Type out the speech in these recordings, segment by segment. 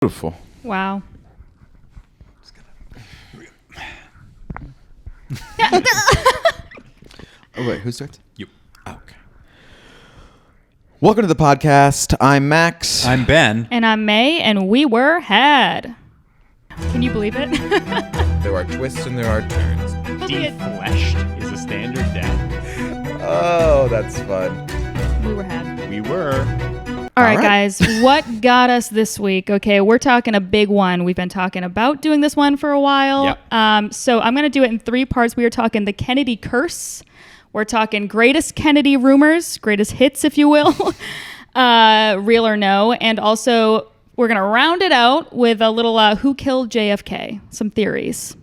Beautiful. Wow. Oh, wait, who starts? You. Oh, okay. Welcome to the podcast. I'm Max. I'm Ben. And I'm May, and we were had. Can you believe it? There are twists and there are turns. Defleshed is a standard death. Oh, that's fun. We were had. We were. All right, guys, what got us this week? Okay, we're talking a big one. We've been talking about doing this one for a while. Yep. So I'm going to do it in three parts. We are talking the Kennedy curse. We're talking greatest Kennedy rumors, greatest hits, if you will, real or no. And also, we're going to round it out with a little who killed JFK, some theories.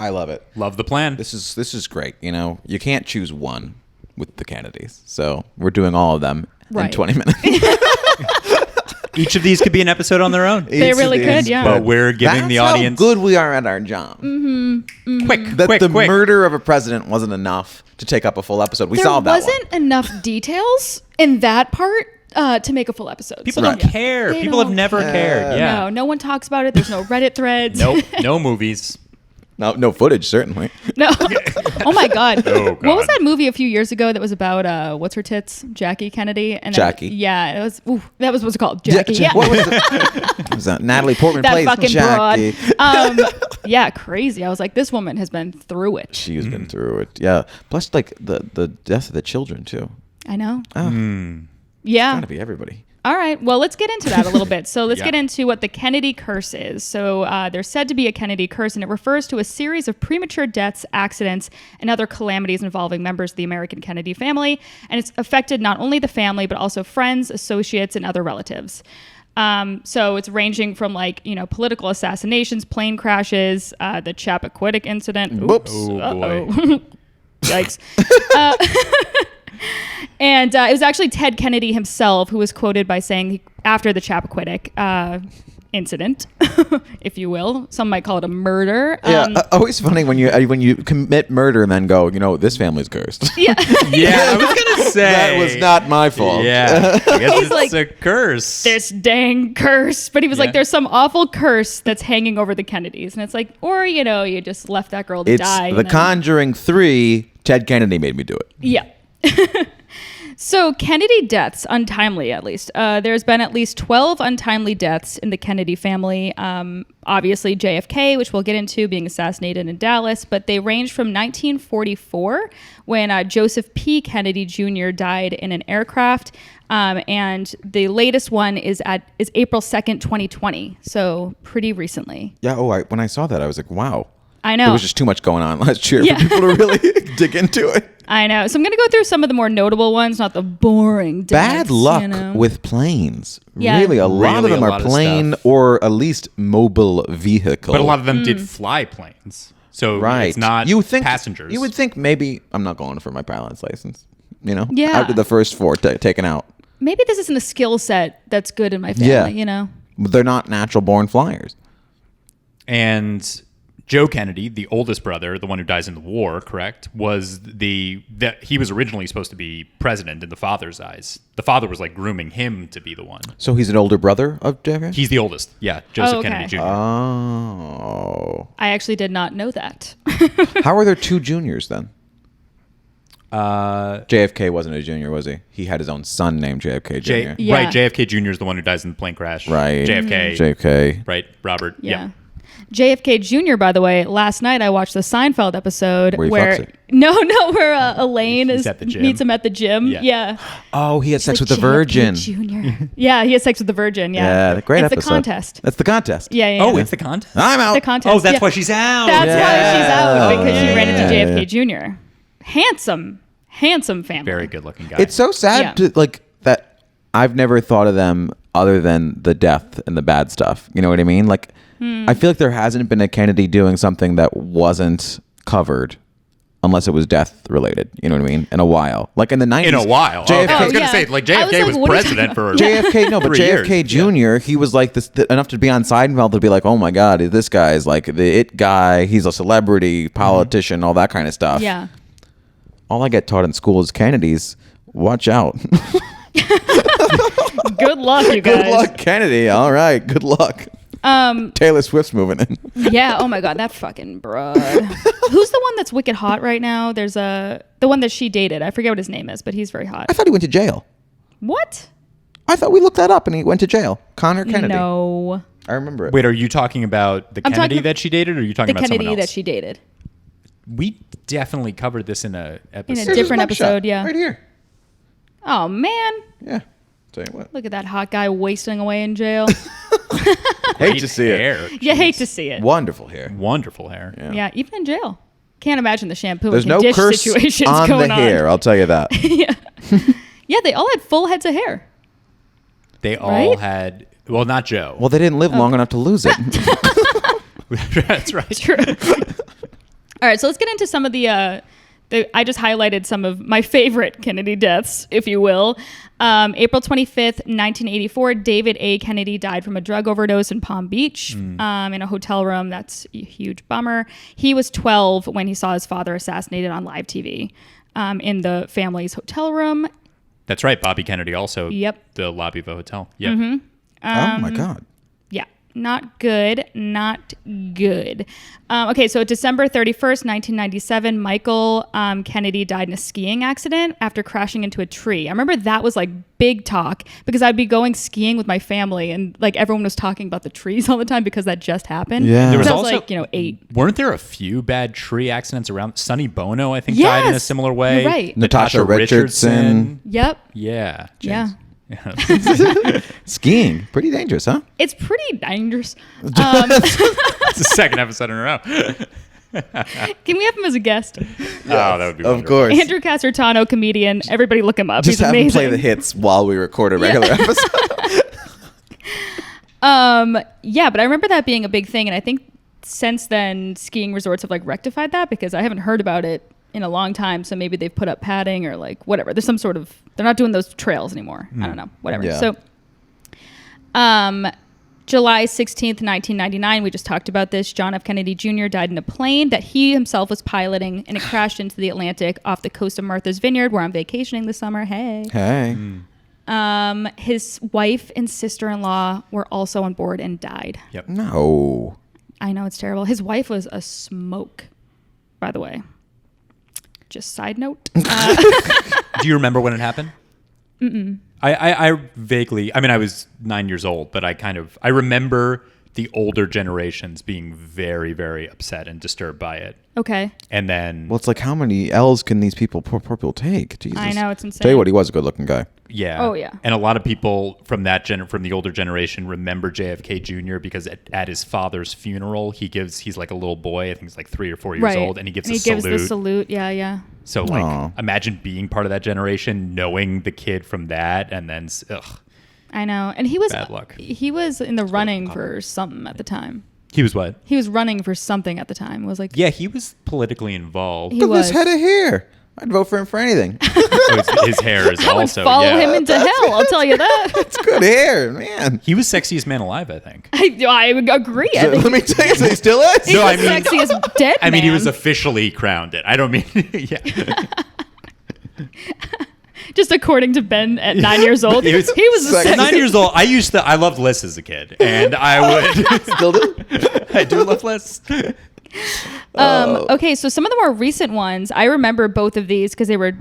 I love it. Love the plan. This is great. You know, you can't choose one with the Kennedys. So we're doing all of them in 20 minutes. Each of these could be an episode on their own. They really could, yeah. But we're giving That's the audience... how good we are at our job. Quick, That quick, the quick. murder of a president wasn't enough to take up a full episode. We solved that one. There wasn't enough details in that part to make a full episode. People So don't care. They People have don't never cared. Yeah. No one talks about it. There's no Reddit threads. Nope. No movies. No footage, certainly. No. Oh my God. Oh, God. What was that movie a few years ago that was about what's her tits? Jackie Kennedy. And Jackie. Yeah, it was. That was what's it called? Jackie. Yeah. What was it? What was that? Natalie Portman That plays fucking Jackie. broad. Yeah, crazy. I was like, this woman has been through it. She's been through it. Yeah. Plus, like the death of the children too. I know. Oh, Yeah. gotta be everybody. All right. Well, let's get into that a little bit. So let's Yeah. get into what the Kennedy curse is. So there's said to be a Kennedy curse, and it refers to a series of premature deaths, accidents, and other calamities involving members of the American Kennedy family. And it's affected not only the family, but also friends, associates, and other relatives. So it's ranging from political assassinations, plane crashes, the Chappaquiddick incident. Whoops. Oh, Uh-oh. boy. Yikes. And it was actually Ted Kennedy himself who was quoted by saying after the Chappaquiddick incident, if you will, some might call it a murder. Yeah. Always funny when you commit murder and then go, this family's cursed. Yeah. Yeah, I was going to say. That was not my fault. Yeah. I guess it's like, a curse. This dang curse. But he was Yeah. like, there's some awful curse that's hanging over the Kennedys. And it's like, or, you just left that girl to It's die. The Conjuring 3. Ted Kennedy made me do it. Yeah. So Kennedy deaths, untimely at least. There's been at least 12 untimely deaths in the Kennedy family. Obviously JFK, which we'll get into, being assassinated in Dallas, but they range from 1944 when Joseph P. Kennedy Jr. died in an aircraft. And the latest one is April 2nd, 2020. So pretty recently. Yeah. When I saw that, I was like, wow. I know. There was just too much going on last year Yeah. for people to really dig into it. I know. So I'm going to go through some of the more notable ones, not the boring deaths. Bad luck with planes. Yeah. Really, a lot of Really them a are lot of plane stuff. or at least mobile vehicle. But a lot of them did fly planes. So right. it's not you would think, passengers. You would think maybe I'm not going for my pilot's license. Yeah. After the first 4 taken out. Maybe this isn't a skill set that's good in my family, Yeah. They're not natural born flyers. And Joe Kennedy, the oldest brother, the one who dies in the war, correct, was that he was originally supposed to be president in the father's eyes. The father was grooming him to be the one. So he's an older brother of JFK? He's the oldest. Yeah, Joseph okay. Kennedy Jr. Oh. I actually did not know that. How are there 2 juniors then? JFK wasn't a junior, was he? He had his own son named JFK Jr. Yeah. Right, JFK Jr. is the one who dies in the plane crash. Right. JFK. Right, Robert. Yeah. JFK Jr., by the way, last night I watched the Seinfeld episode Where he where fucks her. where Elaine He's at the gym. meets him at the gym. Yeah. Yeah. Oh, he had sex with Like the virgin. JFK Jr. Yeah, he has sex with the virgin. Yeah. Yeah, great it's episode. the contest. That's the contest. Yeah. Oh, it's the contest? I'm out. the contest. Oh, that's yeah. why she's out. That's why she's out, because she ran into Yeah. JFK Jr. Handsome family. Very good looking guy. It's so sad that I've never thought of them other than the death and the bad stuff. You know what I mean? I feel like there hasn't been a Kennedy doing something that wasn't covered unless it was death related. You know what I mean? In a while. Like in the 90s. in a while. JFK, I was going to yeah. say, I was JFK like, was what are you president for JFK, no, but 3 years. JFK Jr., he was like this enough to be on Seinfeld to be like, oh my God, this guy's like the it guy. He's a celebrity, politician, all that kind of stuff. Yeah. All I get taught in school is Kennedys. Watch out. Good luck, you guys. Good luck, Kennedy. All right. Good luck. Taylor Swift's moving in. Yeah. Oh my God, that fucking broad. Who's the one that's wicked hot right now? There's the one that she dated. I forget what his name is, but he's very hot. I thought he went to jail. What? I thought we looked that up and he went to jail. Connor Kennedy. No. I remember it. Wait, are you talking about the Kennedy that she dated, or are you talking The about someone Kennedy else? that she dated. We definitely covered this in a episode. In a Here's different his mugshot, episode, yeah. Right here. Oh man. Yeah. Tell you what. Look at that hot guy wasting away in jail. Hate to see it. hair. You hate to see it. Wonderful hair. Wonderful hair. Yeah, even in jail. Can't imagine the shampoo There's and no condition curse situations on going the hair, I'll tell you that. Yeah, they all had full heads of hair. They all Right? had, well, not Joe. Well, they didn't live long enough to lose it. That's right. True. All right, so let's get into some of the I just highlighted some of my favorite Kennedy deaths, if you will. April 25th, 1984, David A. Kennedy died from a drug overdose in Palm Beach in a hotel room. That's a huge bummer. He was 12 when he saw his father assassinated on live TV in the family's hotel room. That's right. Bobby Kennedy also. Yep. The lobby of a hotel. Yep. Oh my God. Yeah, not good, not good. Okay, so December 31st, 1997, Michael Kennedy died in a skiing accident after crashing into a tree. I remember that was like big talk because I'd be going skiing with my family and like everyone was talking about the trees all the time because that just happened. Yeah. There was I was also, like, 8. Weren't there a few bad tree accidents around? Sonny Bono, I think, died in a Yes, similar way. you're right. Natasha Richardson. Yep. Yeah. Yeah. Skiing. Pretty dangerous, huh? It's pretty dangerous. It's the second episode in a row. Can we have him as a guest? Oh, that would be Of wonderful. course. Andrew Casertano, comedian. Everybody look him up. Just He's have amazing. him play the hits while we record a regular episode. Yeah, but I remember that being a big thing, and I think since then skiing resorts have like rectified that because I haven't heard about it in a long time. So maybe they've put up padding or like whatever. There's some sort of, they're not doing those trails anymore. I don't know, whatever. Yeah. So, July 16th, 1999, we just talked about this. John F. Kennedy Jr. died in a plane that he himself was piloting, and it crashed into the Atlantic off the coast of Martha's Vineyard, where I'm vacationing this summer. Hey. Hey. His wife and sister-in-law were also on board and died. Yep. No. I know, it's terrible. His wife was a smoke, by the way. Just side note. Do you remember when it happened? Mm-mm. I vaguely, I mean, I was 9 years old, but I remember the older generations being very, very upset and disturbed by it. Okay. And then, Well, it's like, how many L's can these poor people take? Jesus. I know, it's insane. Tell you what, he was a good-looking guy. yeah. Oh, yeah. And a lot of people from from the older generation remember JFK Jr. because at his father's funeral, he's like a little boy. I think he's like 3 or 4 years Right. old, and he gives and a he gives salute. the salute. Yeah, yeah. So Aw. imagine being part of that generation, knowing the kid from that, and then, ugh. I know. And he was Bad luck. He was in the running for something at the time. He was what? He was running for something at the time. It was like Yeah, he was politically involved. He Look at was. his head of hair. I'd vote for him for anything. His hair is I would also follow yeah. him into hell. I'll tell you that. It's good hair, man. He was sexiest man alive, I think. I would agree. I think Let me tell you, so he still is. No, I he's mean- the sexiest dead I mean, he was man. officially crowned it. I don't mean, yeah. Just according to Ben at 9 years old. He He was was, the Sexy. At 9 years old, I loved lists as a kid, and I would Still do? I do love lists. Okay, so some of the more recent ones, I remember both of these because they were,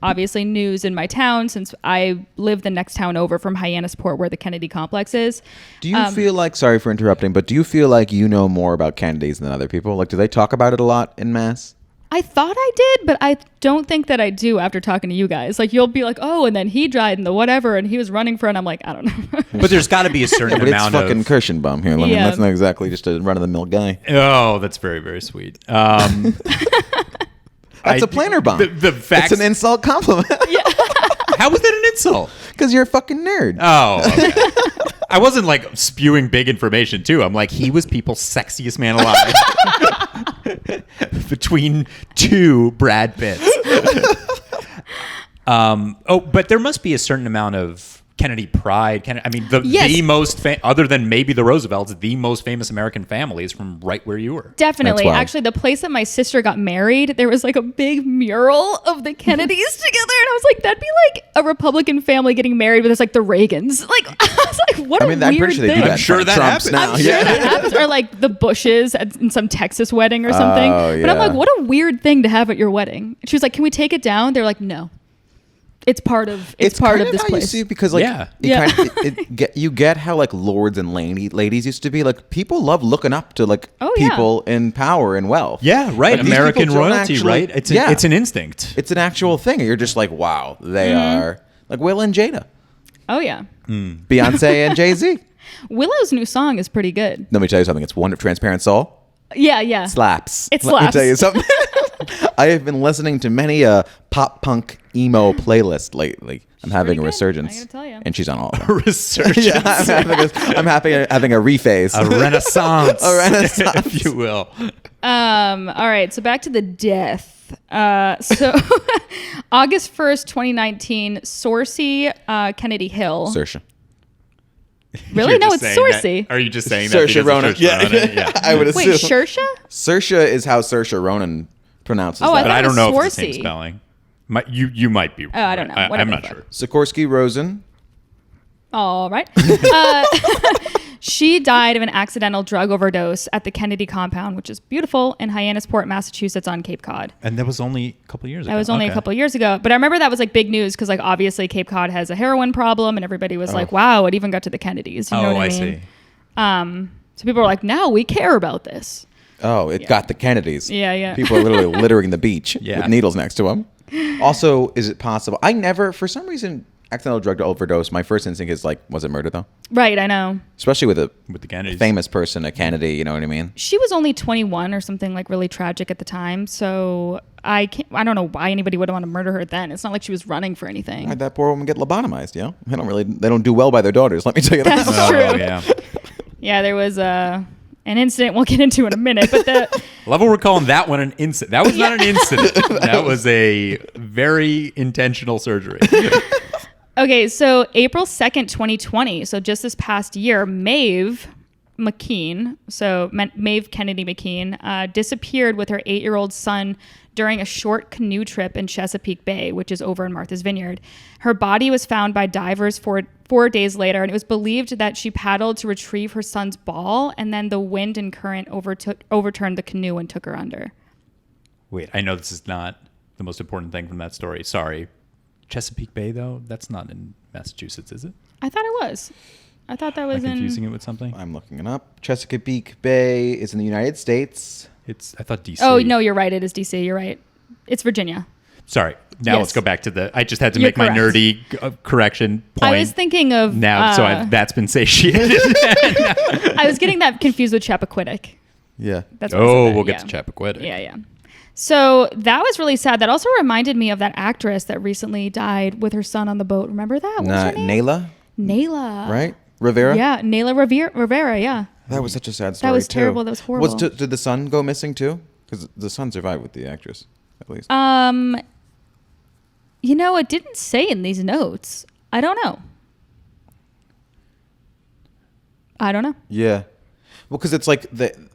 obviously news in my town since I live the next town over from Hyannisport where the Kennedy complex is. Do you feel like, sorry for interrupting, but do you feel like you know more about Kennedys than other people? Like, do they talk about it a lot in mass? I thought I did, but I don't think that I do after talking to you guys. Like, you'll be like, oh, and then he died and the whatever, and he was running for it. And I'm like, I don't know. But there's got to be a certain But it's amount fucking of. Kirschenbaum here. I mean, Yeah. that's not exactly just a run-of-the-mill guy. Oh, that's very, very sweet. That's a planner bomb. The facts. It's an insult compliment. How was that an insult? Because you're a fucking nerd. Oh, okay. I wasn't like spewing big information too. I'm like, he was people's sexiest man alive. Between two Brad Pitts. But there must be a certain amount of Kennedy pride. Yes. The most other than maybe the Roosevelts, the most famous American family is from right where you were. Definitely. That's wild. Actually, the place that my sister got married, there was like a big mural of the Kennedys together. And I was like, that'd be like a Republican family getting married, but it's like the Reagans. Like, I was like, what a I'm weird pretty sure they do thing. that. I'm sure that Trump's happens. now. I'm sure that happens. Or like the Bushes in some Texas wedding or something. Oh, But I'm yeah. like, what a weird thing to have at your wedding. She was like, can we take it down? They're like, no. It's part of It's part kind of this how place. You see, because like Yeah. you get how like lords and ladies used to be. Like people love looking up to like Oh, yeah. people in power and wealth. Yeah, right. Like, these American people don't royalty, actually- right? It's an instinct. It's an actual thing. And you're just like, wow, they are like Will and Jada, Oh yeah. Beyonce and Jay-Z. Willow's new song is pretty good. Let me tell you something. It's one of Transparent Soul. Yeah. Slaps. It Let me slaps. tell you something. I have been listening to many pop punk emo playlist lately. I'm having a pretty good, resurgence. I gotta tell ya. And she's on all of them. Resurgence. Yeah, I'm having a rephase. A renaissance. A renaissance. if you will. All right, so back to the death. So August 1st, 2019, Saoirse Kennedy Hill. Saoirse. Really? You're No, just it's saying Saoirse. Are you just saying Saoirse that because Ronan. of Saoirse Ronan? Yeah. I would assume. Wait, Saoirse? Saoirse is how Saoirse Ronan pronounces Oh, that. But I don't was know if it's the same Saoirse. spelling. You might be. Oh, I don't know. I'm Whatever not the sure. Sikorsky Rosen. All right. She died of an accidental drug overdose at the Kennedy compound, which is beautiful, in Hyannisport, Massachusetts on Cape Cod. And that was only a couple years ago. That was only a Okay. couple of years ago. But I remember that was like big news because like obviously Cape Cod has a heroin problem and everybody was like, wow, it even got to the Kennedys. You know what I mean? see. So people were like, now we care about this. Oh, it got the Kennedys. Yeah. People are literally littering the beach Yeah. with needles next to them. Also, is it possible? I never, for some reason, accidental drug overdose. My first instinct is like, was it murder though? Right, I know. Especially with a With the Kennedys. famous person, a Kennedy. You know what I mean? She was only 21 or something like really tragic at the time. So I don't know why anybody would want to murder her then. It's not like she was running for anything. Why'd that poor woman get lobotomized? You know, they don't do well by their daughters. Let me tell you that. That's Oh, true. yeah. Yeah, there was an incident we'll get into in a minute, but the Level, we're calling that one an incident. That was not an incident. That was a very intentional surgery. okay, so April 2nd, 2020, so just this past year, Maeve Kennedy McKean, disappeared with her 8-year-old son during a short canoe trip in Chesapeake Bay, which is over in Martha's Vineyard. Her body was found by divers 4 days later, and it was believed that she paddled to retrieve her son's ball, and then the wind and current overturned the canoe and took her under. Wait, I know this is not the most important thing from that story. Sorry. Chesapeake Bay, though? That's not in Massachusetts, is it? I thought it was. I thought that Am was I confusing in... it with something? I'm looking it up. Chesapeake Bay is in the United States. I thought DC. Oh, no, you're right. It is D.C. You're right. It's Virginia. Sorry. Now Yes. let's go back to I just had to You're make my correct. nerdy correction point. I was thinking of... Now, that's been satiated. I was getting that confused with Chappaquiddick. Yeah. That's what I said Oh, there, we'll yeah. get to Chappaquiddick. Yeah. So that was really sad. That also reminded me of that actress that recently died with her son on the boat. Remember that? What was her name? Nayla, Nayla. right? Rivera. Yeah, Nayla Rivera. Yeah. That was such a sad story. was too. terrible. That was horrible. Did the son go missing too? Because the son survived with the actress, at least. It didn't say in these notes. I don't know. Yeah. Well, because it's like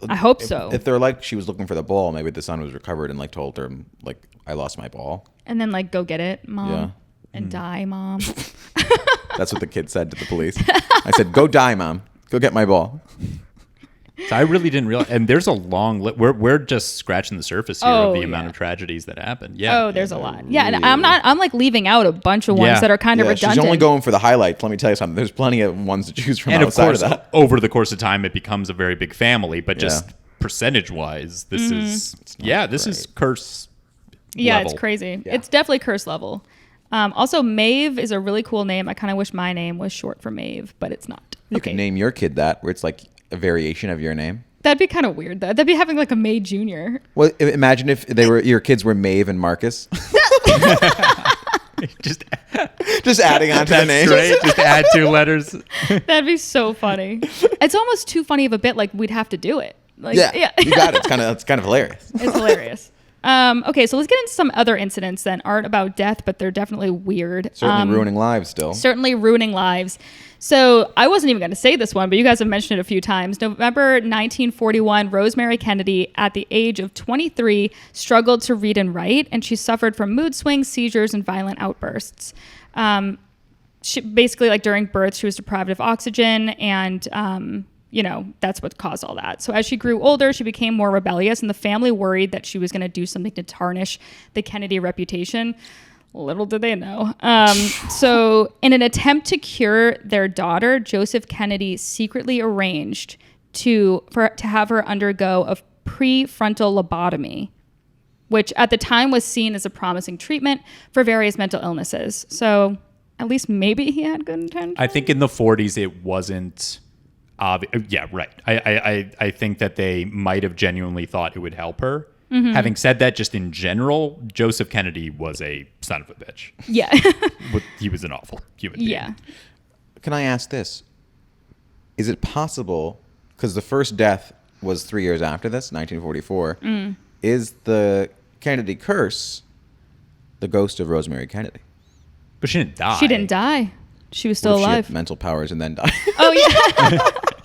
I hope so. If they're like she was looking for the ball, maybe the son was recovered and like told her like I lost my ball. And then go get it, mom. Yeah. And die, mom. That's what the kid said to the police. I said, "Go die, mom. Go get my ball." So I really didn't realize, and there's a long list. We're just scratching the surface here of the amount yeah. of tragedies that happened. Yeah. Oh, there's a lot. Yeah, and I'm leaving out a bunch of ones Yeah. that are kind of Yeah, redundant. she's only going for the highlights. Let me tell you something. There's plenty of ones to choose from And of outside course, of that. over the course of time, it becomes a very big family. But just Yeah. percentage-wise, this Mm-hmm. is this is curse. Yeah, level. it's crazy. Yeah. It's definitely curse level. Also, Maeve is a really cool name. I kind of wish my name was short for Maeve, but it's not. You can name your kid that, where it's like a variation of your name. That'd be kind of weird, though. That'd be having like a May Jr. Well, imagine if your kids were Maeve and Marcus. Just Just adding on to the that's name. great. Just add 2 letters. That'd be so funny. It's almost too funny of a bit. Like we'd have to do it. Like, Yeah, you got it. It's kind of hilarious. It's hilarious. Okay, so let's get into some other incidents that aren't about death, but they're definitely weird. Certainly ruining lives still. Certainly ruining lives. So I wasn't even going to say this one, but you guys have mentioned it a few times. November 1941, Rosemary Kennedy, at the age of 23, struggled to read and write, and she suffered from mood swings, seizures, and violent outbursts. She basically, like during birth, she was deprived of oxygen, and that's what caused all that. So as she grew older, she became more rebellious, and the family worried that she was going to do something to tarnish the Kennedy reputation. Little did they know. So in an attempt to cure their daughter, Joseph Kennedy secretly arranged to have her undergo a prefrontal lobotomy, which at the time was seen as a promising treatment for various mental illnesses. So at least maybe he had good intentions. I think in the 40s it wasn't obvious. Yeah, right. I think that they might have genuinely thought it would help her. Mm-hmm. Having said that, just in general, Joseph Kennedy was a son of a bitch. Yeah. He was an awful human being. Yeah. Can I ask this? Is it possible, because the first death was 3 years after this, 1944, is the Kennedy curse the ghost of Rosemary Kennedy? But she didn't die. She didn't die. She was still What if alive. she had mental powers and then died? Oh, yeah.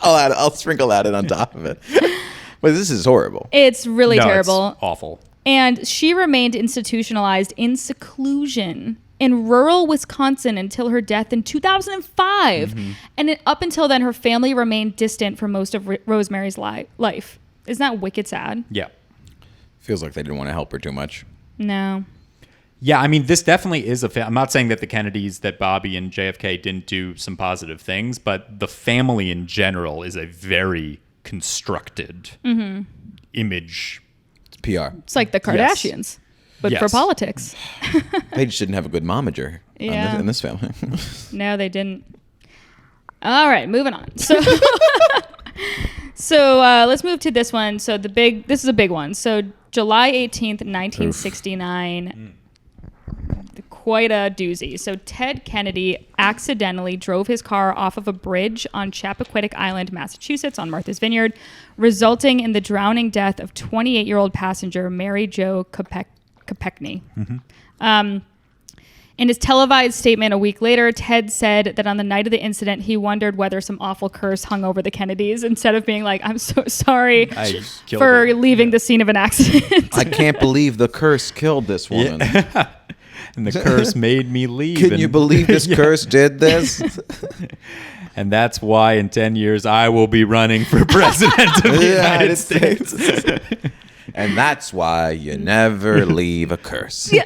I'll sprinkle that in on top of it. But this is horrible. It's really terrible. It's awful. And she remained institutionalized in seclusion in rural Wisconsin until her death in 2005. Mm-hmm. And up until then, her family remained distant for most of Rosemary's life. Isn't that wicked sad? Yeah. Feels like they didn't want to help her too much. No. Yeah, I mean, this definitely is I'm not saying that the Kennedys, that Bobby and JFK didn't do some positive things, but the family in general is a very constructed image. It's PR. It's like the Kardashians, but for politics. They just didn't have a good momager in this family. No, they didn't. All right, moving on. So, let's move to this one. So this is a big one. So July 18th, 1969. Quite a doozy. So Ted Kennedy accidentally drove his car off of a bridge on Chappaquiddick Island, Massachusetts, on Martha's Vineyard, resulting in the drowning death of 28-year-old passenger Mary Jo Kopechne. In his televised statement a week later, Ted said that on the night of the incident, he wondered whether some awful curse hung over the Kennedys, instead of being like, I'm so sorry for leaving the scene of an accident. I can't believe the curse killed this woman. Yeah. And the curse made me leave. Can you believe this curse did this? And that's why in 10 years I will be running for president of the United States. And that's why you never leave a curse. Yeah.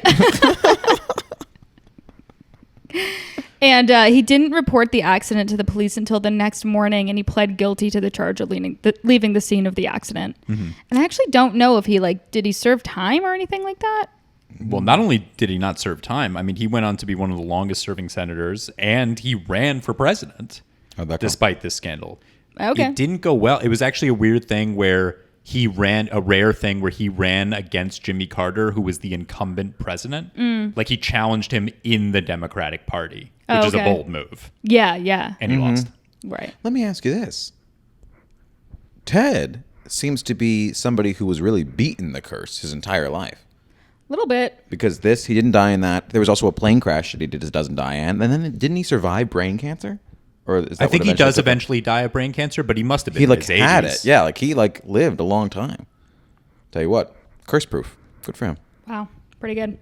And he didn't report the accident to the police until the next morning, and he pled guilty to the charge of leaving the scene of the accident. Mm-hmm. And I actually don't know if did he serve time or anything like that? Well, not only did he not serve time, I mean, he went on to be one of the longest serving senators, and he ran for president despite this scandal. Okay. It didn't go well. It was actually a weird thing where he ran against Jimmy Carter, who was the incumbent president. Like, he challenged him in the Democratic Party, which is a bold move. Yeah. And he lost. Right. Let me ask you this. Ted seems to be somebody who was really beaten the curse his entire life. A little bit. Because he didn't die in that. There was also a plane crash that he doesn't die in. And then didn't he survive brain cancer? Or is that I think he does eventually die of brain cancer, but he must have been in his 80s. He had it. Yeah, he lived a long time. Tell you what, curse proof. Good for him. Wow, pretty good.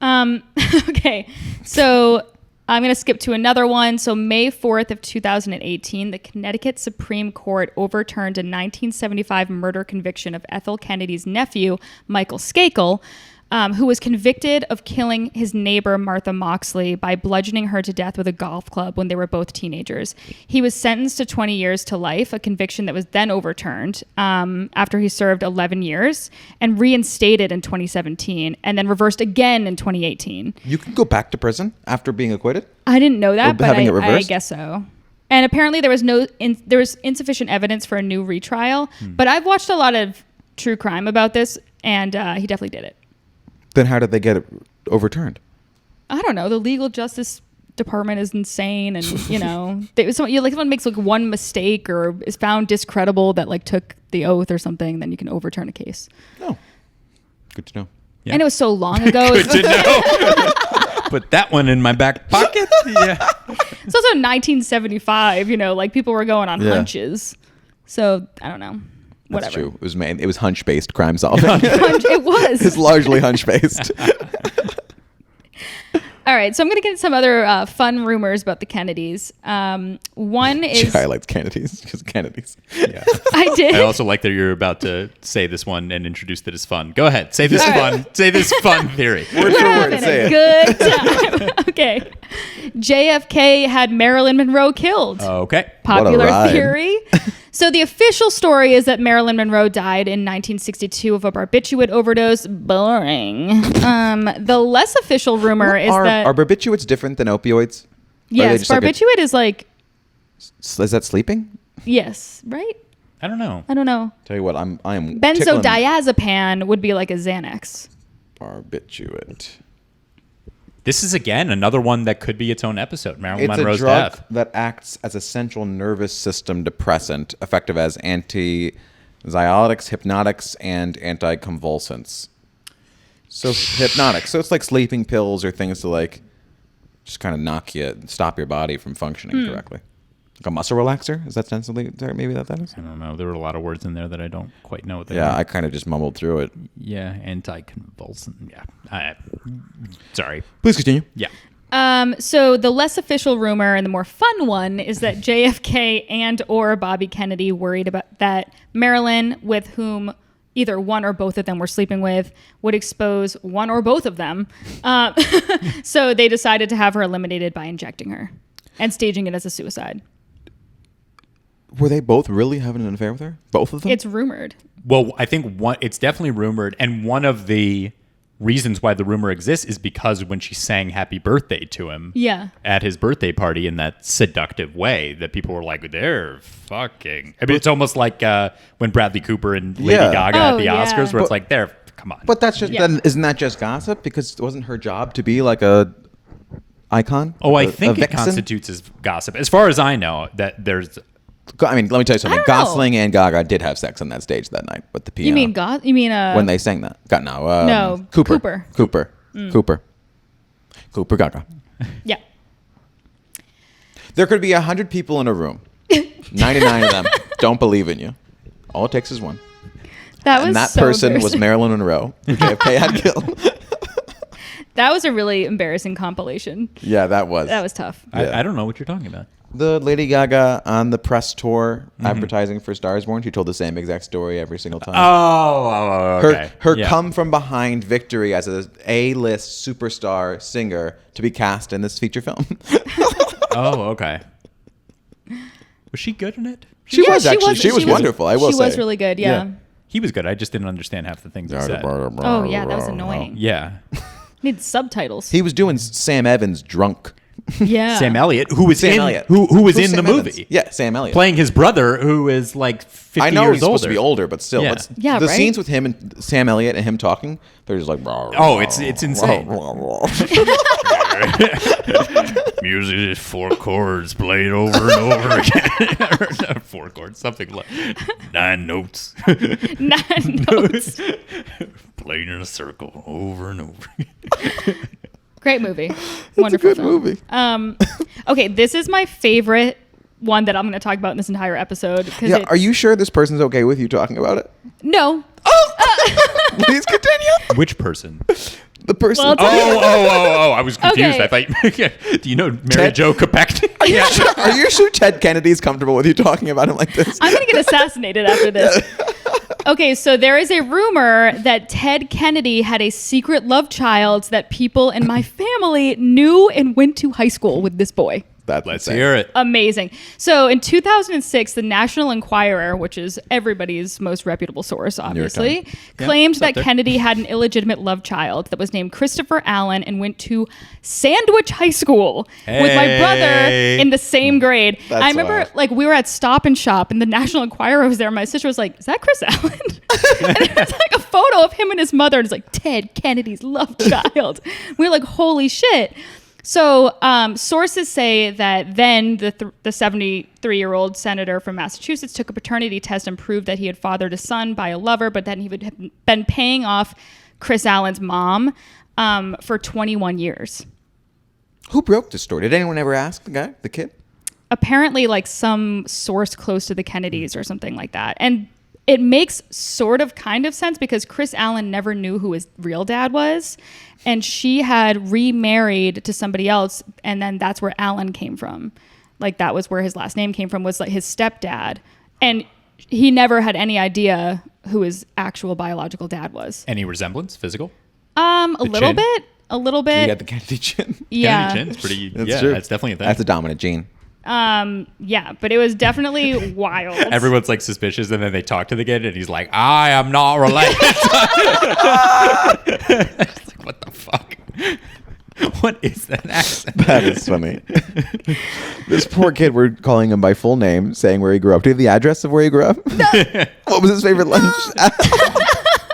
Okay, so I'm going to skip to another one. So May 4th of 2018, the Connecticut Supreme Court overturned a 1975 murder conviction of Ethel Kennedy's nephew, Michael Skakel, who was convicted of killing his neighbor, Martha Moxley, by bludgeoning her to death with a golf club when they were both teenagers. He was sentenced to 20 years to life, a conviction that was then overturned after he served 11 years and reinstated in 2017 and then reversed again in 2018. You can go back to prison after being acquitted? I didn't know that, but having it I reversed? guess so. And apparently there was insufficient evidence for a new retrial, but I've watched a lot of true crime about this, and he definitely did it. Then how did they get it overturned? I don't know. The legal justice department is insane, and someone makes one mistake or is found discredible that took the oath or something, then you can overturn a case. Oh, Good to know. Yeah. And it was so long ago. Good to know. Put that one in my back pocket. Yeah. It's also 1975, like people were going on hunches. So, I don't know. Whatever. That's true. It was hunch-based crime solving. It was. It's largely hunch-based. All right, so I'm going to get some other fun rumors about the Kennedys. One is... She highlights Kennedys, because Kennedys. Yeah. I did. I also like that you're about to say this one and introduce it as fun. Go ahead. Say this fun. Say this fun theory. Word We're for word. having Say a it. good time. Okay. JFK had Marilyn Monroe killed. Okay. Popular What a ride. theory. So the official story is that Marilyn Monroe died in 1962 of a barbiturate overdose. Boring. The less official rumor is that... Are barbiturates different than opioids? Or are they Yes, just like barbiturate is like... is that sleeping? Yes, right? I don't know. I don't know. Tell you what, I am tickling Benzodiazepam would be like a Xanax. barbiturate. This is, again, another one that could be its own episode. Marilyn It's Monroe's a drug death. that acts as a central nervous system depressant, effective as anti-zylotics, hypnotics, and anticonvulsants. So hypnotics. So it's like sleeping pills or things to like just kind of stop your body from functioning correctly. Like a muscle relaxer? Is that sensibly maybe that is? I don't know. There were a lot of words in there that I don't quite know what they Yeah, are. I kind of just mumbled through it. Yeah, anticonvulsant. Yeah. Sorry. Please continue. Yeah. So the less official rumor and the more fun one is that JFK and or Bobby Kennedy worried about that Marilyn, with whom either one or both of them were sleeping with, would expose one or both of them. So they decided to have her eliminated by injecting her and staging it as a suicide. Were they both really having an affair with her? Both of them? It's rumored. Well, I think it's definitely rumored. And one of the reasons why the rumor exists is because when she sang happy birthday to him at his birthday party in that seductive way that people were like, they're fucking. I mean, it's almost like when Bradley Cooper and Lady Gaga at the Oscars where it's like, come on. But that's just then isn't that just gossip? Because it wasn't her job to be like a icon? Oh, I A think it vixen? constitutes as gossip. As far as I know, that there's... I mean, let me tell you something. I don't know. Gosling and Gaga did have sex on that stage that night with the piano. You mean God? You mean when they sang that? No, Cooper. Cooper Gaga. Yeah. There could be 100 people in a room. 99 of them don't believe in you. All it takes is one. That And that so person was embarrassing. Marilyn Monroe, who JFK had killed. That was a really embarrassing compilation. Yeah, that was. That was tough. Yeah. I don't know what you're talking about. The Lady Gaga on the press tour advertising for Stars Born, she told the same exact story every single time. Oh, okay. Her Yeah. come from behind victory as a A-list superstar singer to be cast in this feature film. Oh, okay. Was she good in it? She was wonderful. I will say she was really good. Yeah. He was good. I just didn't understand half the things he said. Oh yeah, that was annoying. Yeah. Need subtitles. He was doing Sam Evans drunk. Yeah. Sam Elliott, who was Sam in Elliott. who was Who's in the Sam movie. Evans? Yeah, Sam Elliott. Playing his brother, who is like 50 I know years he's supposed to older. be older, but still. Yeah. Yeah, the right? scenes with him and Sam Elliott and him talking, they're just like... Oh, it's insane. Music is 4 chords played over and over again. 4 chords, something like 9 notes. 9 notes. Played in a circle over and over. Great movie. It's Wonderful a good film. movie. Okay, this is my favorite one that I'm going to talk about in this entire episode. Yeah, are you sure this person's okay with you talking about it? No. Please continue. Which person? The person... Well, Oh! I was confused. Okay. I thought. Do you know Mary Jo Kopechne? Are you sure Ted Kennedy's comfortable with you talking about him like this? I'm going to get assassinated after this. Okay, so there is a rumor that Ted Kennedy had a secret love child that people in my family knew and went to high school with this boy. That's Let's insane. hear it. Amazing. So in 2006, the National Enquirer, which is everybody's most reputable source, obviously, Times. claimed it's up that there. Kennedy had an illegitimate love child that was named Christopher Allen and went to Sandwich High School with my brother in the same grade. That's I remember wild. like we were at Stop and Shop and the National Enquirer was there. My sister was like, "Is that Chris Allen?" And it was like a photo of him and his mother. And it's like Ted Kennedy's love child. We were like, "Holy shit." So sources say that then the 73-year-old senator from Massachusetts took a paternity test and proved that he had fathered a son by a lover, but then he would have been paying off Chris Allen's mom, for 21 years. Who broke the story? Did anyone ever ask the kid? Apparently, like some source close to the Kennedys or something like that. And it makes sort of kind of sense because Chris Allen never knew who his real dad was. And she had remarried to somebody else. And then that's where Allen came from. Like that was where his last name came from, was like his stepdad. And he never had any idea who his actual biological dad was. Any resemblance, physical? A little bit. He had the Kennedy chin. Yeah. Kennedy chin's pretty. That's true. That's definitely a thing. That's a dominant gene. Yeah, but it was definitely wild. Everyone's like suspicious, and then they talk to the kid, and he's like, "I am not related." It's like, what the fuck? What is that accent? That is funny. This poor kid, we're calling him by full name, saying where he grew up. Do you have the address of where he grew up? What was his favorite lunch?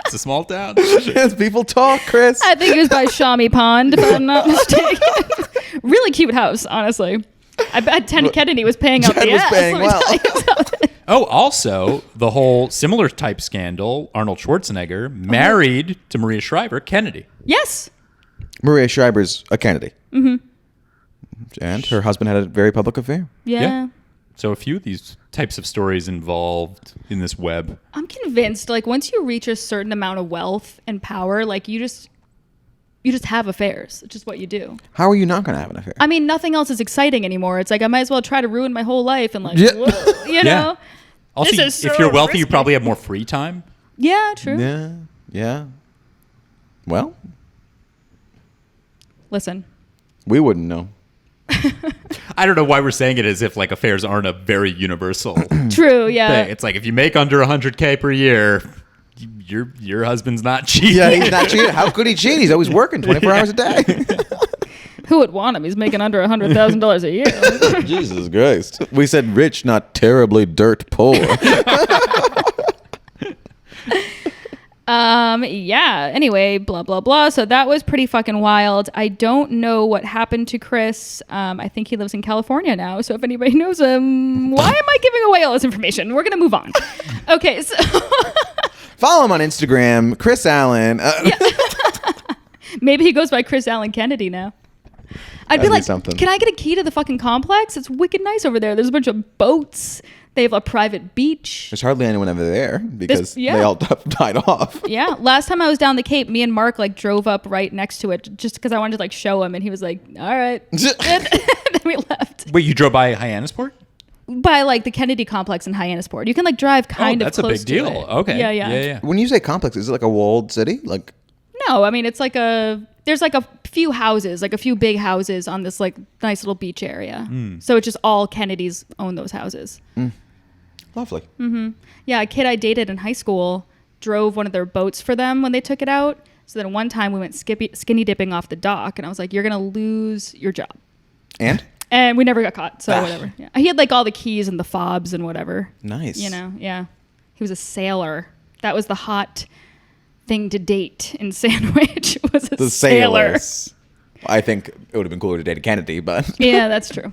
It's a small town. Yes, people talk, Chris. I think it was by Shawnee Pond, if I'm not mistaken. Really cute house, honestly. I bet Kennedy was paying out Jen the was ass. paying let me well. tell you something. Oh, also, the whole similar type scandal, Arnold Schwarzenegger married to Maria Shriver Kennedy. Yes. Maria Shriver's a Kennedy. Mm-hmm. And her husband had a very public affair. Yeah. So a few of these types of stories involved in this web. I'm convinced, like, once you reach a certain amount of wealth and power, like, you just have affairs. It's just what you do. How are you not going to have an affair? I mean, nothing else is exciting anymore. It's like, I might as well try to ruin my whole life and, like, Yeah. whoa, you know? Also, This is if so you're wealthy, you risky. probably have more free time. Yeah, true. Yeah. Well, Listen. we wouldn't know. I don't know why we're saying it as if like affairs aren't a very universal True, yeah. thing. It's like if you make under 100K per year, your husband's not cheating. Yeah, he's not cheating. How could he cheat? He's always working 24 hours a day. Who would want him? He's making under $100,000 a year. Jesus Christ. We said rich, not terribly dirt poor. Yeah. Anyway, blah, blah, blah. So that was pretty fucking wild. I don't know what happened to Chris. I think he lives in California now. So if anybody knows him, why am I giving away all this information? We're going to move on. Okay. So Follow him on Instagram, Chris Allen. maybe he goes by Chris Allen Kennedy now. I'd be That'd be like, something. can I get a key to the fucking complex? It's wicked nice over there. There's a bunch of boats. They have a private beach. There's hardly anyone over there because yeah. they all died off. Yeah. Last time I was down the Cape, me and Mark like drove up right next to it just because I wanted to like show him, and he was like, "All right." And then we left Wait, you drove by Hyannisport? by like the Kennedy complex in Hyannisport. You can like drive kind of that's a close big deal. to it. Okay. Yeah. When you say complex, is it like a walled city? Like, No, I mean it's like there's like a few houses, like a few big houses on this like nice little beach area. So it's just all Kennedys own those houses. lovely. Yeah, a kid I dated in high school drove one of their boats for them when they took it out. So then one time we went skinny dipping off the dock, and I was like, "You're gonna lose your job." And we never got caught, so whatever. Yeah. He had like all the keys and the fobs and whatever. Nice. You know, yeah. He was a sailor. That was the hot thing to date in Sandwich. Was a The sailor. sailors. I think it would have been cooler to date a Kennedy, but Yeah, that's true.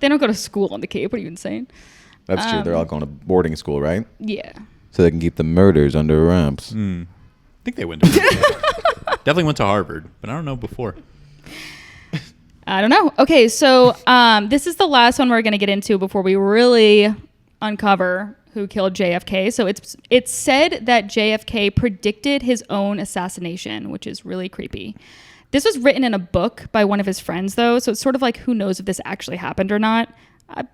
They don't go to school on the Cape. What are you even saying? that's true. They're all going to boarding school, right? Yeah. So they can keep the murders under wraps. I think they went to definitely went to Harvard, but I don't know before. I don't know. Okay, so this is the last one we're going to get into before we really uncover who killed JFK. So it's said that JFK predicted his own assassination, which is really creepy. This was written in a book by one of his friends, though, so it's sort of like who knows if this actually happened or not.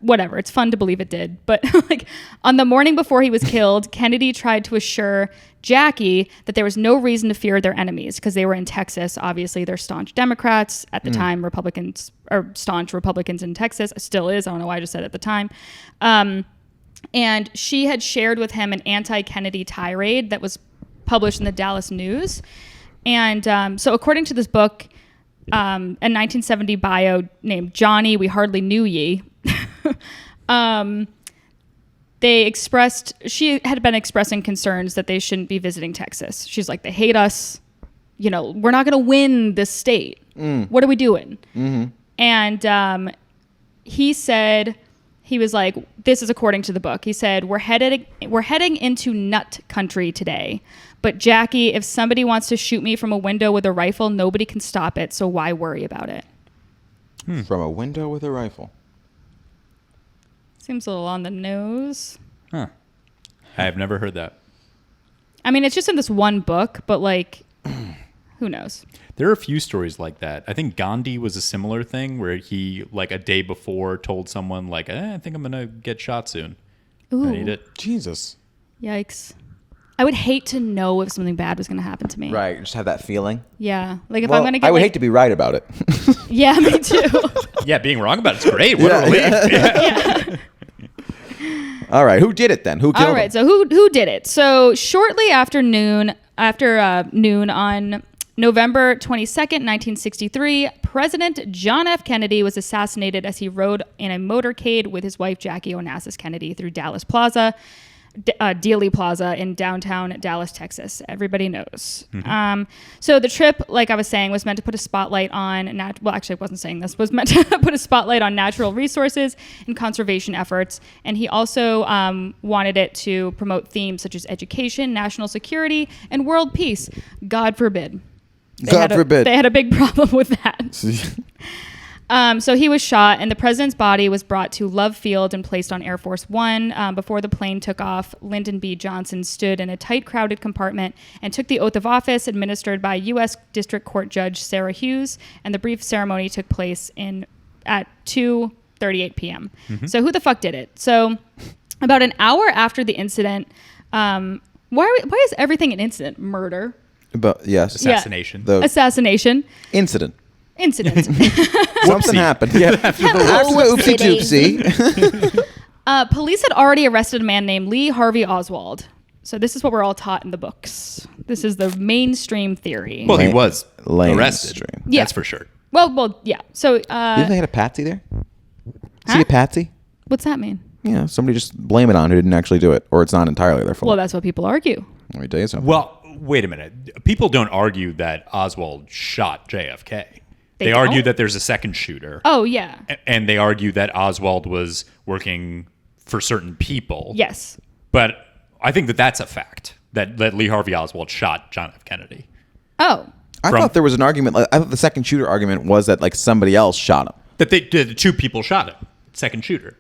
Whatever, it's fun to believe it did. But like on the morning before he was killed, Kennedy tried to assure Jackie that there was no reason to fear their enemies because they were in Texas. Obviously, they're staunch Democrats at the time, Republicans, or staunch Republicans in Texas. Still is. I don't know why I just said at the time. And she had shared with him an anti-Kennedy tirade that was published in the Dallas News. And so according to this book, a 1970 bio named Johnny, We Hardly Knew Ye, she had been expressing concerns that they shouldn't be visiting Texas. She's like, they hate us. You know, we're not going to win this state. What are we doing? And he said He was like, this is according to the book. He said, we're heading into nut country today. But Jackie, if somebody wants to shoot me from a window with a rifle, nobody can stop it. So why worry about it? From a window with a rifle. Seems a little on the nose. Huh. I have never heard that. I mean, it's just in this one book, but like, who knows? There are a few stories like that. I think Gandhi was a similar thing where he, like a day before, told someone, like, I think I'm going to get shot soon. Ooh. I need it. Jesus. Yikes. I would hate to know if something bad was going to happen to me. Right. Just have that feeling. Yeah. Like if I'm going to get I would hate to be right about it. Yeah, me too. Yeah, being wrong about it's great. What a relief. Yeah. All right. Who did it then? Who killed All right. him? So who did it? So shortly after noon on November 22nd, 1963, President John F. Kennedy was assassinated as he rode in a motorcade with his wife Jackie Onassis Kennedy through Dealey Plaza in downtown Dallas, Texas. Everybody knows. So the trip, like I was saying, was meant to put a spotlight on, well, actually I wasn't saying this, was meant to put a spotlight on natural resources and conservation efforts. And he also wanted it to promote themes such as education, national security, and world peace. God forbid. God forbid. They had a big problem with that. So he was shot, and the president's body was brought to Love Field and placed on Air Force One. Before the plane took off, Lyndon B. Johnson stood in a tight, crowded compartment and took the oath of office administered by U.S. District Court Judge Sarah Hughes, and the brief ceremony took place at 2:38 p.m. So who the fuck did it? So about an hour after the incident, why is everything an incident? Murder. But yes. Assassination. The Assassination. incident. Something happened. Yeah. After the oopsie doopsie. Police had already arrested a man named Lee Harvey Oswald. So this is what we're all taught in the books. This is the mainstream theory. Well, he was Lame arrested. stream. Yeah. That's for sure. Well, yeah. So, You think they had a patsy there? See Huh? a patsy? what's that mean? Yeah, somebody just blame it on who didn't actually do it, or it's not entirely their fault. Well, that's what people argue. Let me tell you something. Well, wait a minute. People don't argue that Oswald shot JFK. They don't? argue that there's a second shooter. Oh, yeah. And they argue that Oswald was working for certain people. Yes. But I think that that's a fact, that Lee Harvey Oswald shot John F. Kennedy. Oh. I thought there was an argument. I thought the second shooter argument was that like somebody else shot him. That the two people shot him. Second shooter.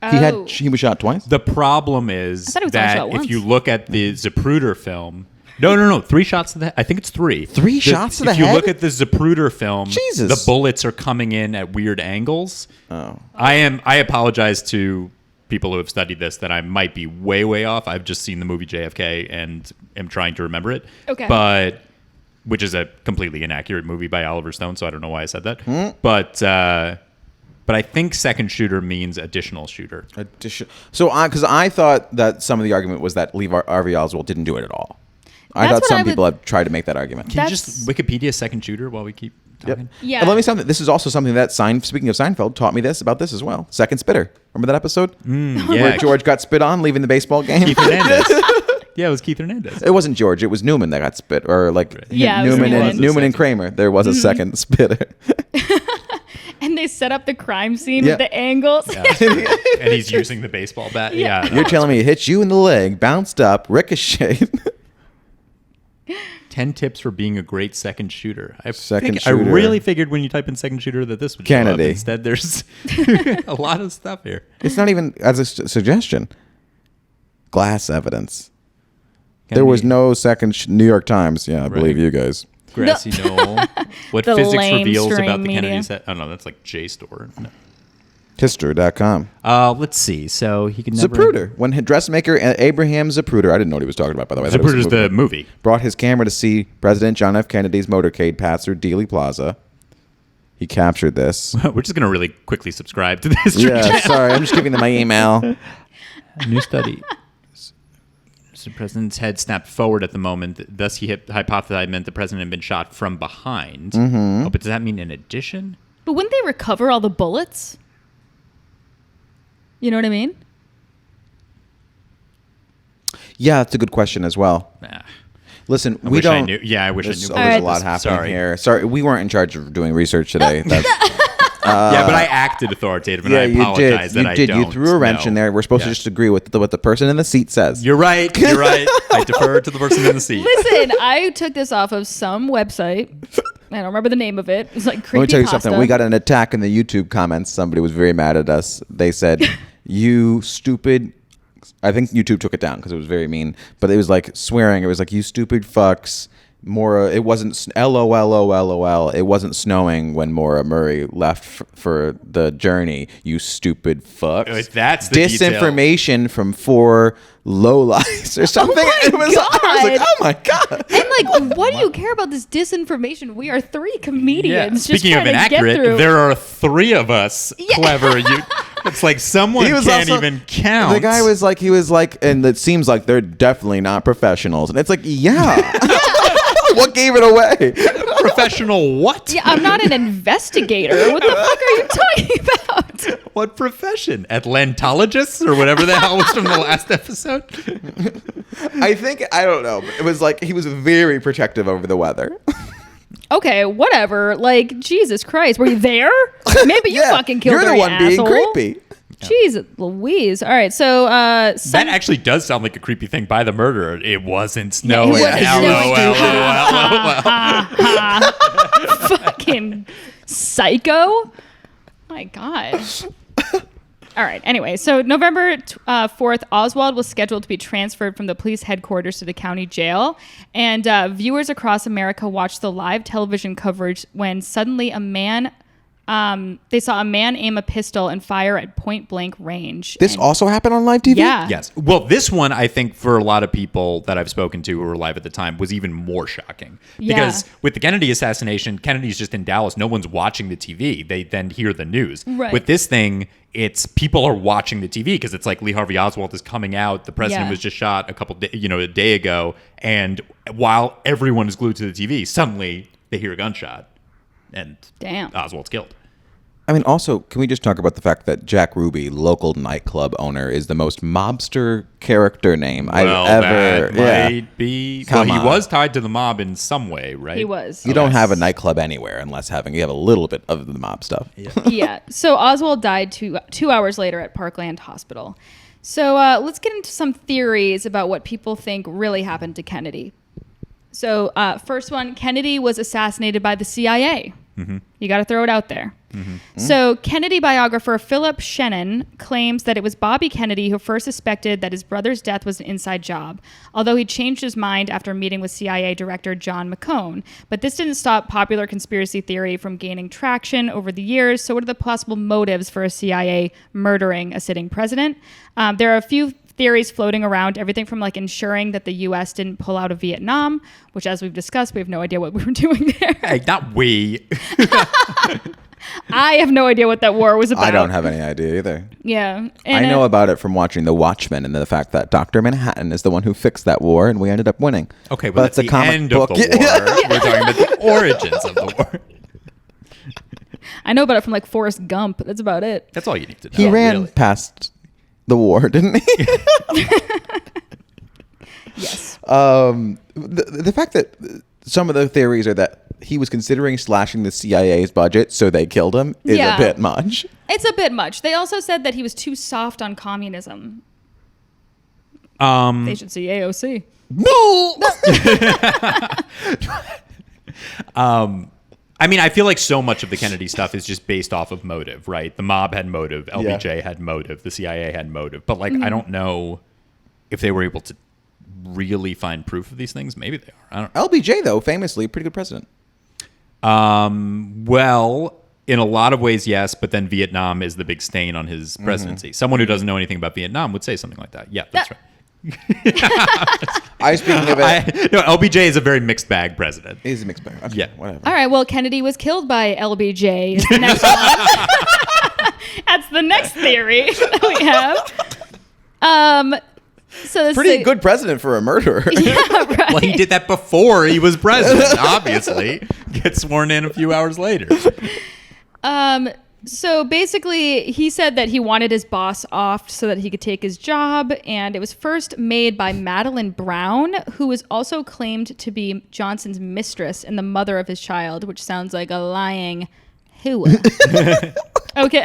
Oh. He was shot twice. The problem is I thought he was only that shot if once. you look at the Zapruder film, no, 3 shots to the head. I think it's 3. Shots to the head? If you head? look at the Zapruder film, Jesus. the bullets are coming in at weird angles. Oh. I apologize to people who have studied this that I might be way off. I've just seen the movie JFK and am trying to remember it. Okay. But which is a completely inaccurate movie by Oliver Stone, so I don't know why I said that. But I think second shooter means additional shooter. So, because I thought that some of the argument was that Lee Harvey Oswald didn't do it at all. I That's thought what some I would- people have tried to make that argument. Can you just Wikipedia second shooter while we keep talking? Yeah. And let me something. This is also something that speaking of Seinfeld, taught me about this as well. Second spitter. Remember that episode where Yeah, George got spit on leaving the baseball game? Keith Hernandez. Yeah, it was Keith Hernandez. It wasn't George. It was Newman that got spit, or like Yeah, it was Newman Newman. and Newman and Kramer. There was a second spitter. And they set up the crime scene Yeah. with the angles. And he's using the baseball bat. Yeah. Yeah. You're telling me it hit you in the leg, bounced up, ricocheted. 10 tips for being a great second shooter. I Shooter. really figured when you type in second shooter that this would show up. Kennedy. Instead, there's a lot of stuff here. It's not even as a suggestion. Glass evidence. There was no second New York Times. Yeah, I believe you guys. Grassy knoll. What The physics reveals lamestream about the media. Kennedy set. Oh, no, that's like JSTOR. No. History.com. Let's see. So he can never... Zapruder. When dressmaker Abraham Zapruder, I didn't know what he was talking about, by the way. I thought it was a Zapruder's the movie. Brought his camera to see President John F. Kennedy's motorcade pass through Dealey Plaza. He captured this. We're just going to really quickly subscribe to the History Yeah, Channel. sorry. I'm just giving them my email. New study. The president's head snapped forward at the moment. Thus, he hypothesized meant the president had been shot from behind. Oh, but does that mean in addition? But wouldn't they recover all the bullets? You know what I mean? Yeah, that's a good question as well. Nah. Listen, I we wish don't. I knew. Yeah, I wish I There's knew. always Alright. a lot happening Sorry. here. Sorry, we weren't in charge of doing research today. That's, Yeah, but I acted authoritative, and I apologize that I don't. You threw a wrench in there. We're supposed to just agree with what the person in the seat says. You're right. I defer to the person in the seat. Listen, I took this off of some website. I don't remember the name of it. It's like creepy. Let me tell you something. We got an attack in the YouTube comments. Somebody was very mad at us. They said, "You stupid." I think YouTube took it down because it was very mean. But it was like swearing. It was like, "You stupid fucks." Maura, it wasn't LOL. It wasn't snowing when Maura Murray left for the journey. You stupid fucks. That's the disinformation from 4 lowlights or something. I was like, oh my god. And like, what do you care about this disinformation? We are 3 comedians. Just Speaking of inaccurate, there are 3 of us clever. It's like someone can't even count. The guy was like, and it seems like they're definitely not professionals. And it's like, yeah. What gave it away? Professional what? Yeah, I'm not an investigator. What the fuck are you talking about? What profession? Atlantologist or whatever the hell was from the last episode? I don't know. It was like he was very protective over the weather. Okay, whatever. Like, Jesus Christ, were you there? Maybe you fucking killed her, You're the one asshole. being creepy. Jeez Louise. All right, so that actually does sound like a creepy thing by the murderer. It wasn't snowing. Fucking psycho. My God. All right. Anyway, so November 4th, Oswald was scheduled to be transferred from the police headquarters to the county jail. And viewers across America watched the live television coverage when suddenly they saw a man aim a pistol and fire at point blank range. This also happened on live TV? Yeah. Yes. Well, this one, I think, for a lot of people that I've spoken to who were live at the time, was even more shocking. Because with the Kennedy assassination, Kennedy's just in Dallas. No one's watching the TV. They then hear the news. Right. With this thing, it's people are watching the TV because it's like Lee Harvey Oswald is coming out. The president was just shot a day ago. And while everyone is glued to the TV, suddenly they hear a gunshot. And Oswald's killed. I mean, also, can we just talk about the fact that Jack Ruby, local nightclub owner, is the most mobster character name I've ever... That might be... Well, he was tied to the mob in some way, right? He was. You don't have a nightclub anywhere unless you have a little bit of the mob stuff. Yeah. So Oswald died 2 hours later at Parkland Hospital. So let's get into some theories about what people think really happened to Kennedy. So first one, Kennedy was assassinated by the CIA. Mm-hmm. You got to throw it out there. Mm-hmm. So Kennedy biographer Philip Shannon claims that it was Bobby Kennedy who first suspected that his brother's death was an inside job, although he changed his mind after meeting with CIA Director John McCone. But this didn't stop popular conspiracy theory from gaining traction over the years. So what are the possible motives for a CIA murdering a sitting president? There are a few theories floating around, everything from like ensuring that the U.S. didn't pull out of Vietnam, which, as we've discussed, we have no idea what we were doing there. Hey, not we. I have no idea what that war was about. I don't have any idea either. Yeah. I know about it from watching The Watchmen and the fact that Dr. Manhattan is the one who fixed that war and we ended up winning. Okay, but that's the end of the war. We're talking about the origins of the war. I know about it from like Forrest Gump. That's about it. That's all you need to know. He ran past the war, didn't he? Yes. The fact that some of the theories are that he was considering slashing the CIA's budget, so they killed him, is a bit much. It's a bit much. They also said that he was too soft on communism. They should see AOC. No. I mean, I feel like so much of the Kennedy stuff is just based off of motive, right? The mob had motive, LBJ had motive, the CIA had motive. But like, I don't know if they were able to really find proof of these things. Maybe they are. I don't know. LBJ, though, famously, pretty good president. Well, in a lot of ways, yes, but then Vietnam is the big stain on his presidency. Someone who doesn't know anything about Vietnam would say something like that. Yeah, that's right. Speaking of it, LBJ is a very mixed bag president. He's a mixed bag. Okay, whatever. All right. Well, Kennedy was killed by LBJ. Is the next one. That's the next theory that we have. So this pretty good president for a murderer. Yeah, right. Well, he did that before he was president. Obviously, gets sworn in a few hours later. So basically, he said that he wanted his boss off so that he could take his job, and it was first made by Madeline Brown, who was also claimed to be Johnson's mistress and the mother of his child, which sounds like a lying Who? Okay.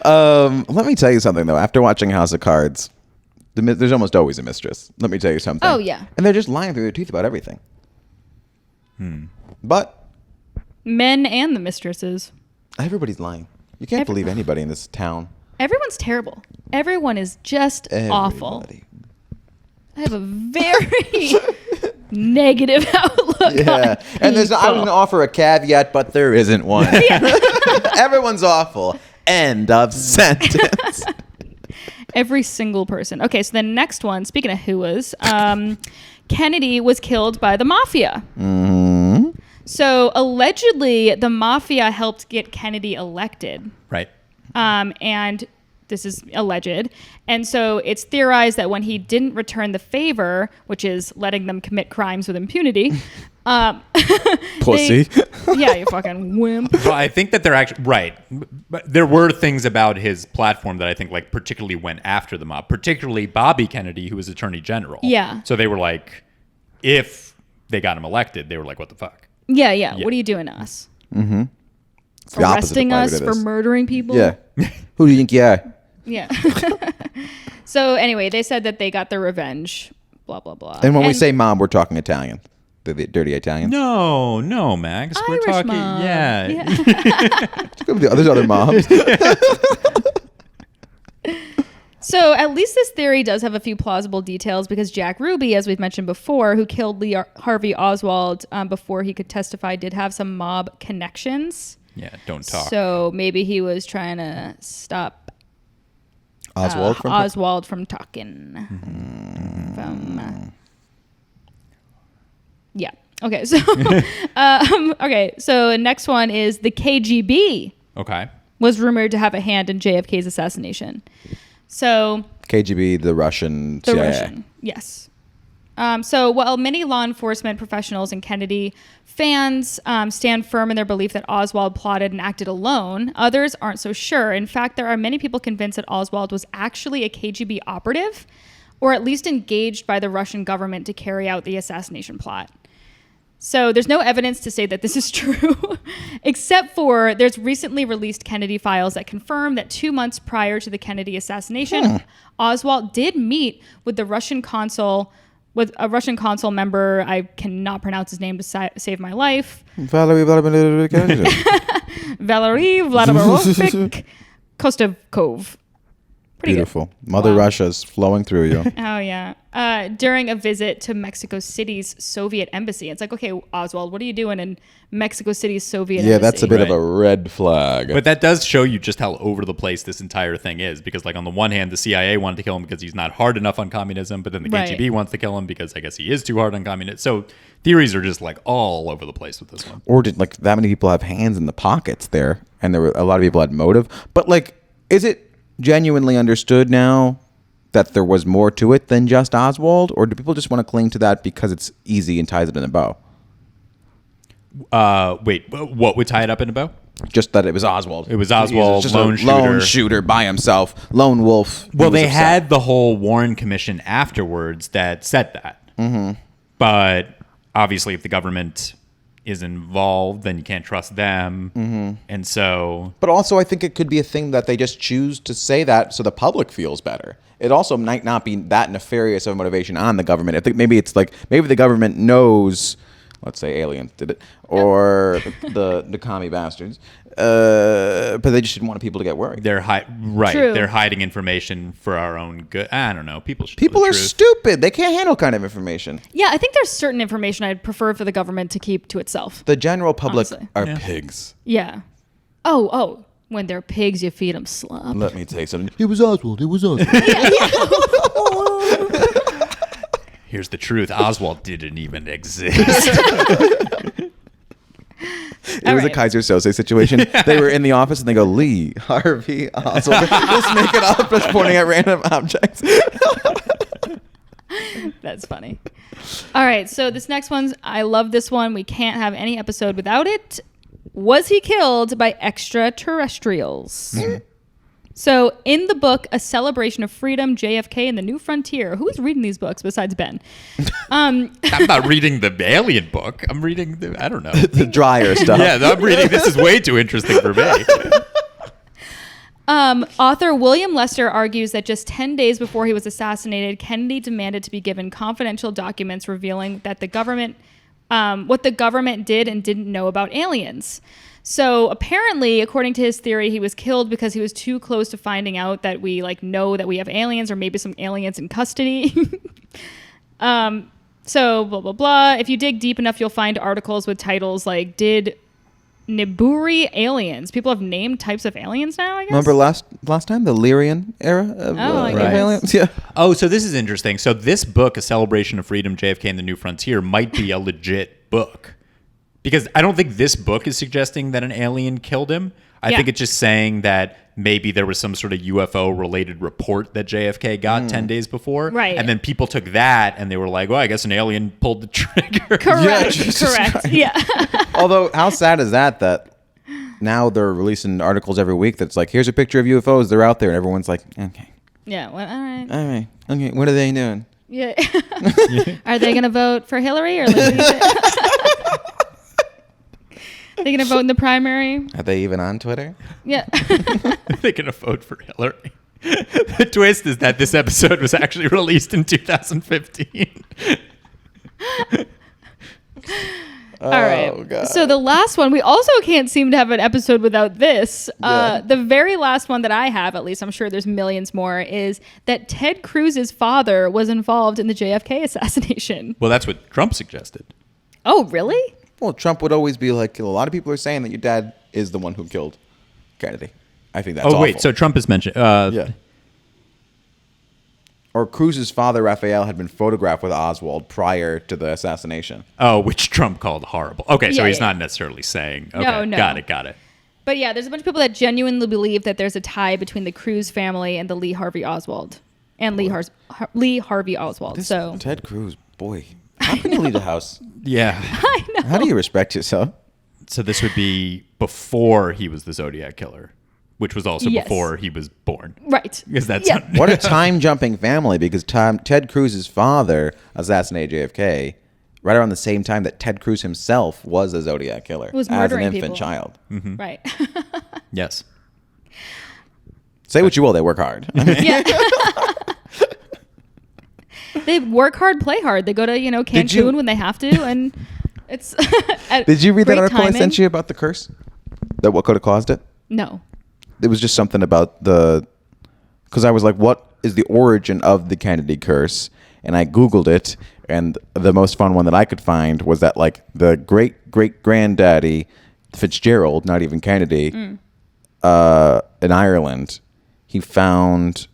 Let me tell you something though. After watching House of Cards, there's almost always a mistress. Let me tell you something. Oh, yeah. And they're just lying through their teeth about everything. But Men and the mistresses. everybody's lying. You can't believe anybody in this town. Everyone's terrible. Everyone is just awful. Everybody. I have a very negative outlook on Yeah. And I was going to offer a caveat, but there isn't one. Everyone's awful. End of sentence. Every single person. Okay, so the next one, speaking of whoas, Kennedy was killed by the Mafia. Mm-hmm. So allegedly, the Mafia helped get Kennedy elected. Right. And this is alleged. And so it's theorized that when he didn't return the favor, which is letting them commit crimes with impunity, Pussy. Yeah, you fucking wimp. Well, I think that they're actually right. But there were things about his platform that I think like particularly went after the mob, particularly Bobby Kennedy, who was Attorney General. Yeah. So they were like, if they got him elected, they were like, what the fuck? Yeah. What are you doing to us? Mm-hmm. It's the opposite Arresting of why we us do for this. murdering people? Yeah. Who do you think you are? Yeah. So anyway, they said that they got their revenge, blah, blah, blah. And when we say mom, we're talking Italian. The dirty Italians. No, Max. We're Irish talking. mom. Yeah. There's other moms. So at least this theory does have a few plausible details because Jack Ruby, as we've mentioned before, who killed Lee Harvey Oswald before he could testify, did have some mob connections. Yeah, don't talk. So maybe he was trying to stop Oswald from talking. Yeah. Okay. So, okay. So next one is the KGB. Okay. Was rumored to have a hand in JFK's assassination. So KGB, the Russian CIA. Yes. So while many law enforcement professionals and Kennedy fans stand firm in their belief that Oswald plotted and acted alone, others aren't so sure. In fact, there are many people convinced that Oswald was actually a KGB operative, or at least engaged by the Russian government to carry out the assassination plot. So there's no evidence to say that this is true, except for there's recently released Kennedy files that confirm that 2 months prior to the Kennedy assassination, Oswald did meet with a Russian consul member. I cannot pronounce his name to save my life. Valery Vladimirovich Kostakov. Pretty beautiful. Mother Russia's flowing through you. Oh, yeah. During a visit to Mexico City's Soviet embassy. It's like, okay, Oswald, what are you doing in Mexico City's Soviet embassy? Yeah, that's a bit of Right. a red flag. But that does show you just how over the place this entire thing is. Because, like, on the one hand, the CIA wanted to kill him because he's not hard enough on communism. But then the KGB wants to kill him because I guess he is too hard on communism. So theories are just, like, all over the place with this one. Or did like that many people have hands in the pockets there? And there were a lot of people had motive. But like, is it genuinely understood now that there was more to it than just Oswald? Or do people just want to cling to that because it's easy and ties it in a bow? Wait, what would tie it up in a bow? Just that it was Oswald. It was Oswald, just lone a shooter. lone shooter by himself, lone wolf. He Well, was they upset. had the whole Warren Commission afterwards that said that. Mm-hmm. But obviously, if the government is involved, then you can't trust them. Mm-hmm. And so... But also, I think it could be a thing that they just choose to say that so the public feels better. It also might not be that nefarious of a motivation on the government. Maybe it's like, maybe the government knows, let's say aliens did it, or the commie bastards, but they just didn't want people to get worried. They're True. They're hiding information for our own good. I don't know. People should People know the are truth. stupid. They can't handle kind of information. Yeah, I think there's certain information I'd prefer for the government to keep to itself. The general public Honestly. are Yeah. pigs. Yeah. Oh. When they're pigs, you feed them slop. Let me take something. It was Oswald. Here's the truth. Oswald didn't even exist. It was a right. Kaiser Sose situation. They were in the office and they go, Lee, Harvey, Oswald. Just make it up, just pointing at random objects. That's funny. All right, so this next one's, I love this one. We can't have any episode without it. Was he killed by extraterrestrials? So in the book, A Celebration of Freedom, JFK and the New Frontier. Who is reading these books besides Ben? I'm not reading the alien book. I'm reading I don't know. The drier stuff. Yeah, I'm reading. This is way too interesting for me. Author William Lester argues that just 10 days before he was assassinated, Kennedy demanded to be given confidential documents revealing that the government, what the government did and didn't know about aliens. So apparently, according to his theory, he was killed because he was too close to finding out that we know that we have aliens or maybe some aliens in custody. So blah, blah, blah. If you dig deep enough, you'll find articles with titles like, did Niburi aliens? People have named types of aliens now, I guess? Remember last time, the Lyrian era of aliens? Yeah. Oh, so this is interesting. So this book, A Celebration of Freedom, JFK and the New Frontier, might be a legit book. Because I don't think this book is suggesting that an alien killed him. I think it's just saying that maybe there was some sort of UFO-related report that JFK got 10 days before. Right. And then people took that and they were like, well, I guess an alien pulled the trigger. Correct. Jesus Correct. Christ. Yeah. Although, how sad is that now they're releasing articles every week that's like, here's a picture of UFOs. They're out there. And everyone's like, okay. Yeah. Well, all right. All right. Okay. What are they doing? Yeah. Are they going to vote for Hillary or like? Are they going to vote in the primary? Are they even on Twitter? Yeah. They're going to vote for Hillary. The twist is that this episode was actually released in 2015. All right. Oh, God. So the last one, we also can't seem to have an episode without this. Yeah. The very last one that I have, at least I'm sure there's millions more, is that Ted Cruz's father was involved in the JFK assassination. Well, that's what Trump suggested. Oh, really? Well, Trump would always be like, a lot of people are saying that your dad is the one who killed Kennedy. I think that's awful. Wait. So Trump has mentioned. Yeah. Or Cruz's father, Raphael, had been photographed with Oswald prior to the assassination. Oh, which Trump called horrible. Okay, so Yeah, he's yeah. not necessarily saying. Okay, No. Got it. But yeah, there's a bunch of people that genuinely believe that there's a tie between the Cruz family and the Lee Harvey Oswald. And Lee Harvey Oswald. This So Ted Cruz, boy. How can you leave the house? Yeah. I know. How do you respect yourself? So this would be before he was the Zodiac Killer, which was also Yes. before he was born. Right. Because that's Yeah. What a time-jumping family, because Ted Cruz's father assassinated JFK right around the same time that Ted Cruz himself was a Zodiac killer Was as an murdering infant people. child. Right. Yes. Say what you will, they work hard. Yeah. They work hard, play hard. They go to, Cancun you- when they have to, and it's Did you read that great article I timing. sent you about the curse? That what could have caused it? No. It was just something about because I was like, what is the origin of the Kennedy curse? And I Googled it, and the most fun one that I could find was that like the great-great-granddaddy Fitzgerald, not even Kennedy, in Ireland, he found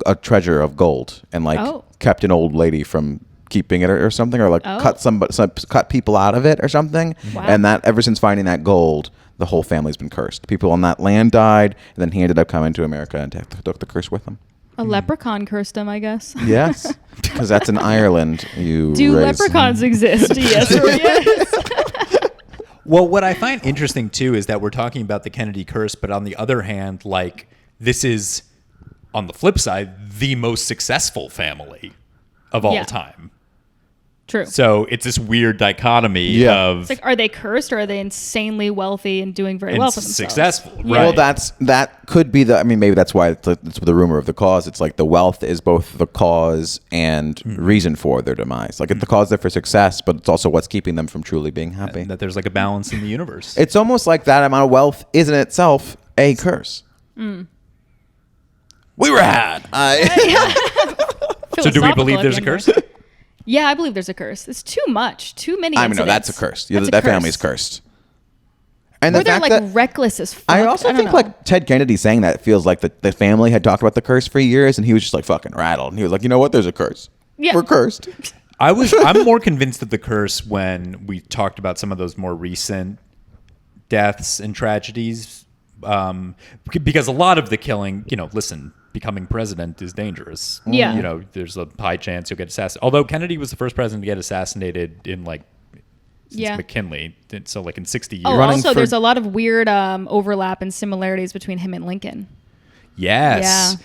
a treasure of gold and like kept an old lady from keeping it or something, or like cut people out of it or something. Wow. And that ever since finding that gold, the whole family's been cursed. People on that land died, and then he ended up coming to America and took the curse with him. A leprechaun cursed him, I guess. Yes, because that's in Ireland. Do leprechauns exist? Yes or yes? Well, what I find interesting too is that we're talking about the Kennedy curse, but on the other hand, like this is, on the flip side, the most successful family of all time. True. So it's this weird dichotomy of It's like, are they cursed or are they insanely wealthy and doing very well for themselves? successful. Yeah. Right. Well, that could be the. I mean, maybe that's why it's the rumor of the cause. It's like the wealth is both the cause and reason for their demise. Like it's the cause there for success, but it's also what's keeping them from truly being happy. that there's like a balance in the universe. It's almost like that amount of wealth is in itself a curse. We were had. So do we believe there's a curse? Yeah, I believe there's a curse. It's too much. Too many I mean, no, that's a incidents. curse. That's a That curse. family's cursed. And Or the they're fact like that reckless as fuck. I also don't think know. like Ted Kennedy saying that feels like the family had talked about the curse for years, and he was just like fucking rattled. And he was like, you know what? There's a curse. Yeah. We're cursed. I'm more convinced of the curse when we talked about some of those more recent deaths and tragedies, because a lot of the killing, listen, becoming president is dangerous. Yeah. There's a high chance you'll get assassinated. Although Kennedy was the first president to get assassinated in since McKinley, so in 60 years. Oh, Running also, for- there's a lot of weird overlap and similarities between him and Lincoln. Yes.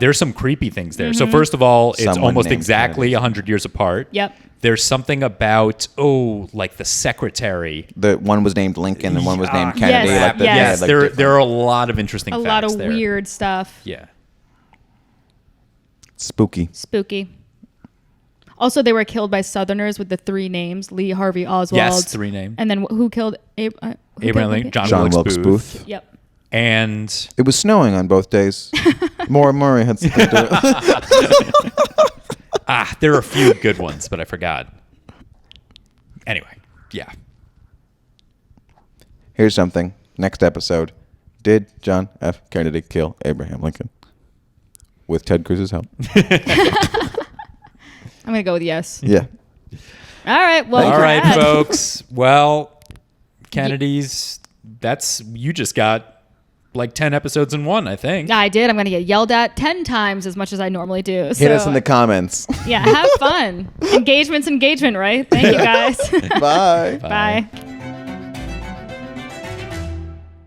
There's some creepy things there. So first of all, it's Someone almost named exactly Kennedy. 100 years apart. Yep. There's something about, like the secretary. The one was named Lincoln and one was named Kennedy. Yes, Like the, yes. yeah, Yes, like there different- are a lot of interesting A facts lot of there. weird stuff. Yeah. spooky. Spooky. Also, they were killed by Southerners with the 3 names: Lee Harvey Oswald. Yes, 3 names. And then who killed Abraham killed Lincoln, John John Wilkes Wilkes Booth. Booth. Yep. And It was snowing on both days. Maury had something to do. there are a few good ones, but I forgot. Anyway, yeah. Here's something. Next episode. Did John F. Kennedy kill Abraham Lincoln? With Ted Cruz's help. I'm going to go with yes. Yeah. All right. Well, All right, Brad. folks. Well, Kennedy's, you just got like 10 episodes in one, I think. I did. I'm going to get yelled at 10 times as much as I normally do. Hit us in the comments. Yeah, have fun. Engagement's engagement, right? Thank you, guys. Bye. Bye.